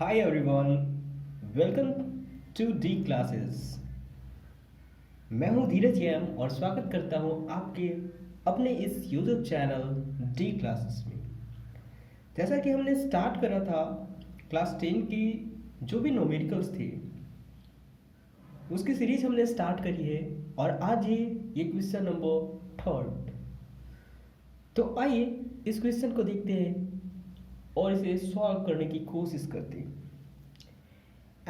Hi everyone, welcome to D classes. मैं हूं धीरज M और स्वागत करता हूं आपके अपने इस यूट्यूब चैनल डी क्लासेस में। जैसा कि हमने स्टार्ट करा था क्लास 10 की जो भी न्यूमेरिकल्स थे उसकी सीरीज हमने स्टार्ट करी है और आज ये क्वेश्चन नंबर थर्ड। तो आइए इस क्वेश्चन को देखते हैं और इसे सॉल्व करने की कोशिश करते हैं।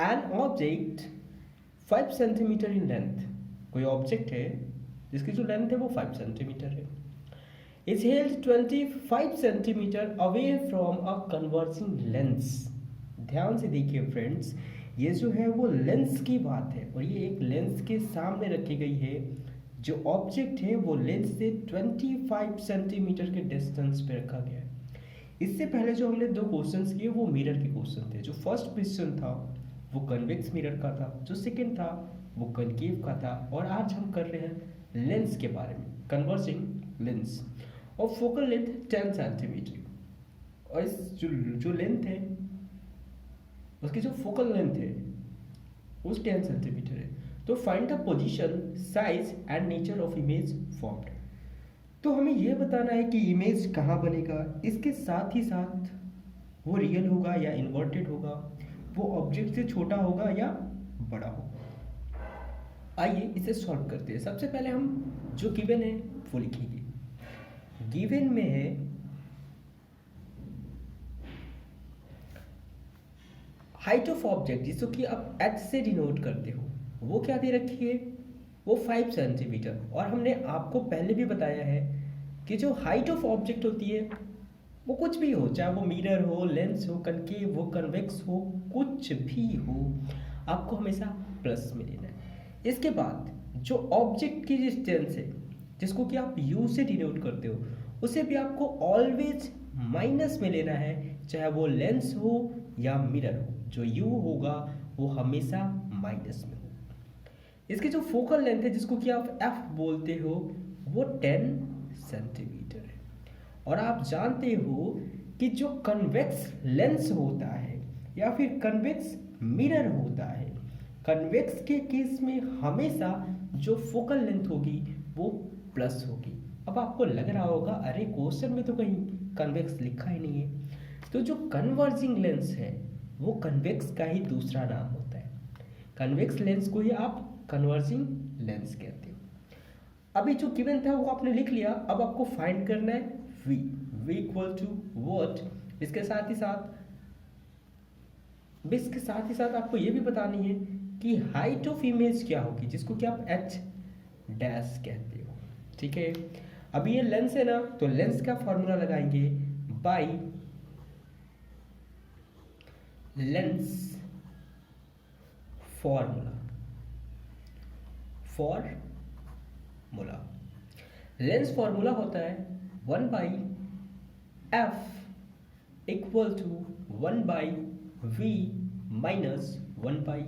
An object 5 centimetre in length, कोई ऑब्जेक्ट है जिसकी जो लेंथ है वो 5 सेंटीमीटर है, is held 25 centimetre away from a converging lens. ध्यान से देखिए फ्रेंड्स, ये जो है वो लेंस की बात है और ये एक लेंस के सामने रखी गई है। जो ऑब्जेक्ट है वो लेंस से 25 सेंटीमीटर के डिस्टेंस पे रखा गया है। इससे पहले जो हमने दो क्वेश्चंस किए वो मिरर के क्वेश्चन थे। जो फर्स्ट क्वेश्चन था वो कन्वेक्स मिरर का था, जो सेकंड था वो कनकेव का था और आज हम कर रहे हैं लेंस के बारे में, कन्वर्जिंग लेंस और फोकल लेंथ 10 सेंटीमीटर। और इस जो लेंथ है उसकी जो फोकल लेंथ है उस 10 सेंटीमीटर है। तो find the position, size and nature of image formed. तो हमें यह बताना है कि इमेज कहाँ बनेगा, इसके साथ ही साथ वो रियल होगा या इन्वर्टेड होगा, वो ऑब्जेक्ट से छोटा होगा या बड़ा होगा। आइए इसे सॉल्व करते हैं। सबसे पहले हम जो गिवन है वो लिखेंगे। गिवन में है हाइट ऑफ ऑब्जेक्ट, जिसको कि आप एच से डिनोट करते हो, वो क्या दे रखी है, वो 5 सेंटीमीटर। और हमने आपको पहले भी बताया है कि जो हाइट ऑफ ऑब्जेक्ट होती है वो कुछ भी हो, चाहे वो मिरर हो, लेंस हो, कनकेव हो, कन्वेक्स हो, कुछ भी हो, आपको हमेशा प्लस में लेना है। इसके बाद जो ऑब्जेक्ट की डिस्टेंस है जिसको कि आप यू से डिनोट करते हो, उसे भी आपको ऑलवेज माइनस में लेना है, चाहे वो लेंस हो या मिरर हो। जो यू होगा वो हमेशा माइनस में हो। इसकी जो फोकल लेंथ है जिसको कि आप एफ बोलते हो वो 10 सेंटीमीटर है। और आप जानते हो कि जो कन्वेक्स लेंस होता है या फिर कन्वेक्स मिरर होता है, कन्वेक्स के केस में हमेशा जो फोकल लेंथ होगी वो प्लस होगी। अब आपको लग रहा होगा अरे क्वेश्चन में तो कहीं कन्वेक्स लिखा ही नहीं है। तो जो कन्वर्जिंग लेंस है वो कन्वेक्स का ही दूसरा नाम होता है। कन्वेक्स लेंस को ही आप कन्वर्जिंग लेंस कहते हो। अभी जो गिवन था वो आपने लिख लिया। अब आपको फाइंड करना है v, v equal to watt. इसके साथ ही साथ आपको ये भी बतानी है कि हाइट ऑफ इमेज क्या होगी, जिसको कि आप h डैश कहते हो। ठीक है, अभी ये लेंस है ना, तो लेंस का फॉर्मूला लगाएंगे by lens formula. Lens formula होता है 1 by f equal to 1 by v minus 1 by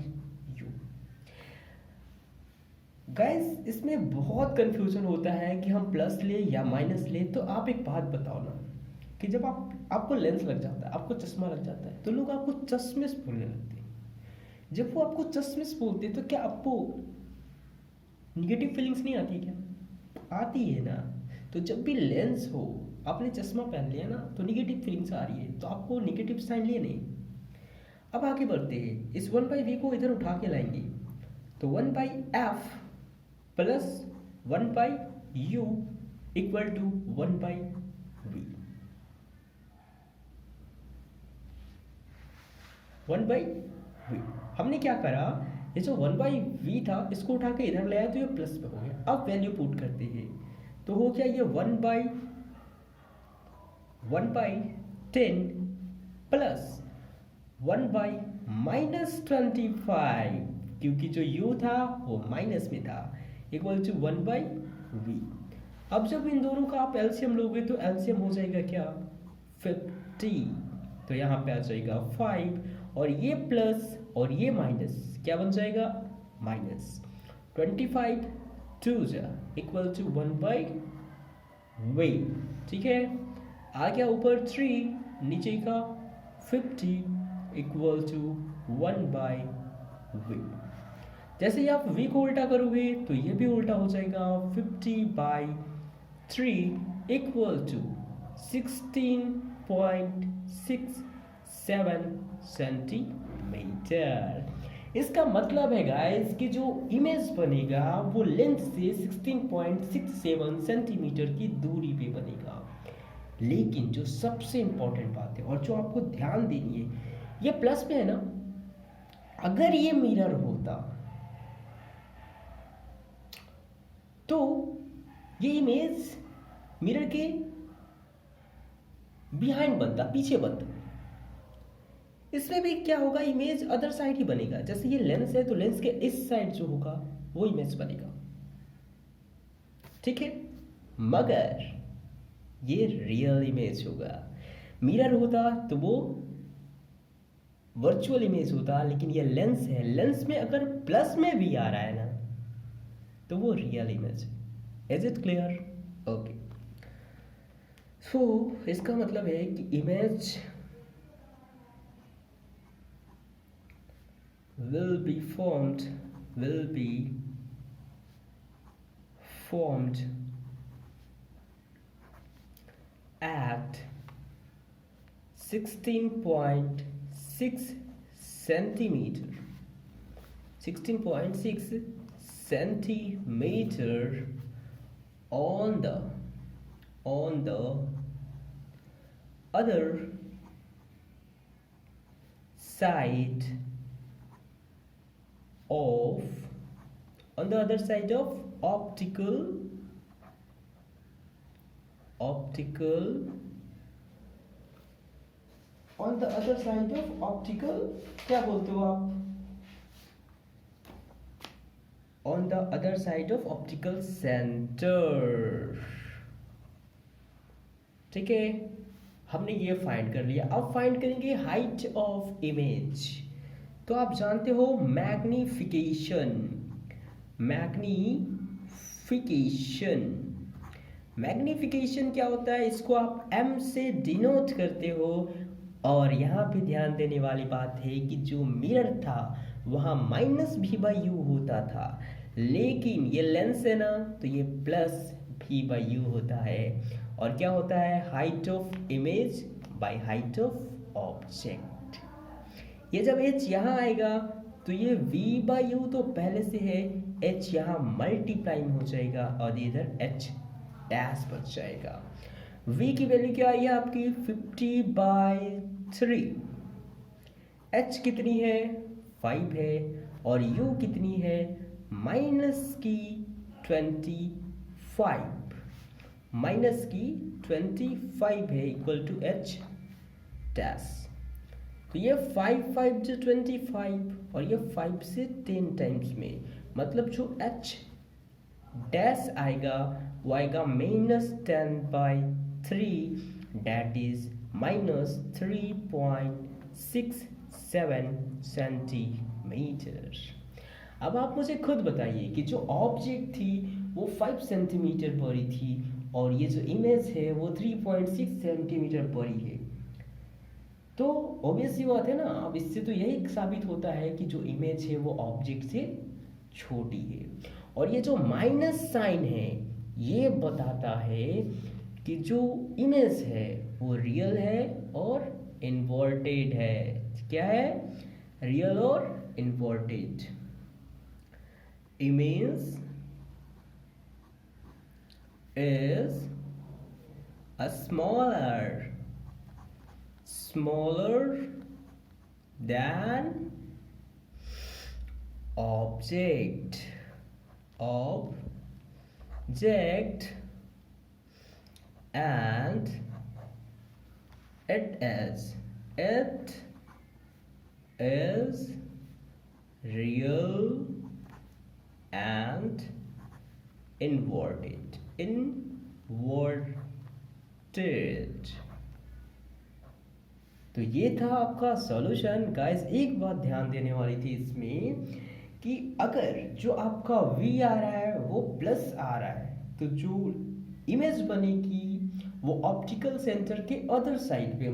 u. Guys इसमें बहुत कंफ्यूजन होता है कि हम प्लस ले या माइनस ले। तो आप एक बात बताओ ना कि जब आपको लेंस लग जाता है, आपको चश्मा लग जाता है, तो लोग आपको चश्मिश बोलने लगते हैं। जब वो आपको चश्मिश बोलते हैं तो क्या आपको निगेटिव फीलिंग्स नहीं आती? क्या आती है ना। तो जब भी लेंस हो, आपने चश्मा पहन लिया ना, तो निगेटिव फीलिंग्स आ रही है, तो आपको निगेटिव साइन लेने। अब आगे बढ़ते हैं, इस 1 बाई वी को इधर उठा के लाएंगे, तो 1 by f plus 1 by u equal to 1 by v. 1 by v हमने क्या करा, ये जो 1 बाई वी था इसको उठा के इधर ले आया तो ये प्लस पे हो गया। अब वैल्यू पुट करते हैं तो हो गया ये 1 बाई 10 प्लस 1 बाई माइनस 25, क्योंकि जो u था वो माइनस में था, इक्वल टू 1 बाई वी। अब जब इन दोनों का आप एलसीएम लोगे तो एलसीएम हो जाएगा क्या, 50। तो यहाँ पे आ जाएगा 5 और ये प्लस और ये माइनस क्या बन जाएगा, minus 25 2 equal to 1 by v. ठीक है, आ गया ऊपर 3, नीचे का 50 इक्वल टू 1/v। जैसे ही आप v को उल्टा करोगे तो ये भी उल्टा हो जाएगा, 50/3 इक्वल टू 16.67 सेंटीमीटर। इसका मतलब है गाइस कि जो इमेज बनेगा वो लेंथ से 16.67 सेंटीमीटर की दूरी पे बनेगा। लेकिन जो सबसे इंपॉर्टेंट बात है और जो आपको ध्यान देनी है, ये प्लस पे है ना, अगर ये मिरर होता तो ये इमेज मिरर के बिहाइंड बनता, पीछे बनता। इसमें भी क्या होगा, इमेज अदर साइड ही बनेगा। जैसे ये लेंस है तो लेंस के इस साइड जो होगा वो इमेज बनेगा, ठीक है। मगर ये रियल इमेज होगा। मिरर होता तो वो वर्चुअल इमेज होता, लेकिन ये लेंस है, लेंस में अगर प्लस में भी आ रहा है ना तो वो रियल इमेज है। Is it clear? ओके। सो इसका मतलब है कि image will be formed at 16.6 centimeter 16.6 centimeter on the other side of optical on the other side of optical, क्या बोलते हो आप, on the other side of optical center। ठीक है, हमने ये फाइंड कर लिया। अब फाइंड करेंगे हाइट ऑफ इमेज। तो आप जानते हो मैग्नीफिकेशन क्या होता है, इसको आप m से डिनोट करते हो। और यहाँ पे ध्यान देने वाली बात है कि जो मिरर था वहाँ -v/u होता था, लेकिन ये लेंस है ना तो ये +v/u होता है। और क्या होता है, height of image by height of object. ये जब h यहाँ आएगा तो ये v/u तो पहले से है, h यहाँ मल्टीप्लाइंग हो जाएगा और इधर h डैश बच जाएगा। v की वैल्यू क्या आई है आपकी, 50/3। h कितनी है, 5 है, और u कितनी है, -25 है, इक्वल टू h डैश। तो ये 5 से 25 और ये 5 से 10 टाइम्स में, मतलब जो h डैश आएगा वो आएगा -10/3, that is -3.67 सेंटीमीटर। अब आप मुझे खुद बताइए कि जो ऑब्जेक्ट थी वो 5 सेंटीमीटर बड़ी थी और ये जो इमेज है वो 3.6 सेंटीमीटर बड़ी है। तो ऑब्वियस सी बात है ना, अब इससे तो यही साबित होता है कि जो इमेज है वो ऑब्जेक्ट से छोटी है। और ये जो माइनस साइन है ये बताता है कि जो इमेज है वो रियल है और इन्वर्टेड है। क्या है, रियल और inverted. Image is a smaller than object and it is real and inverted। तो ये था आपका सॉल्यूशन गाइस। एक बात ध्यान देने वाली थी इसमें कि अगर जो आपका v आ रहा है वो प्लस आ रहा है तो जो इमेज बनेगी वो ऑप्टिकल सेंटर के अदर साइड पे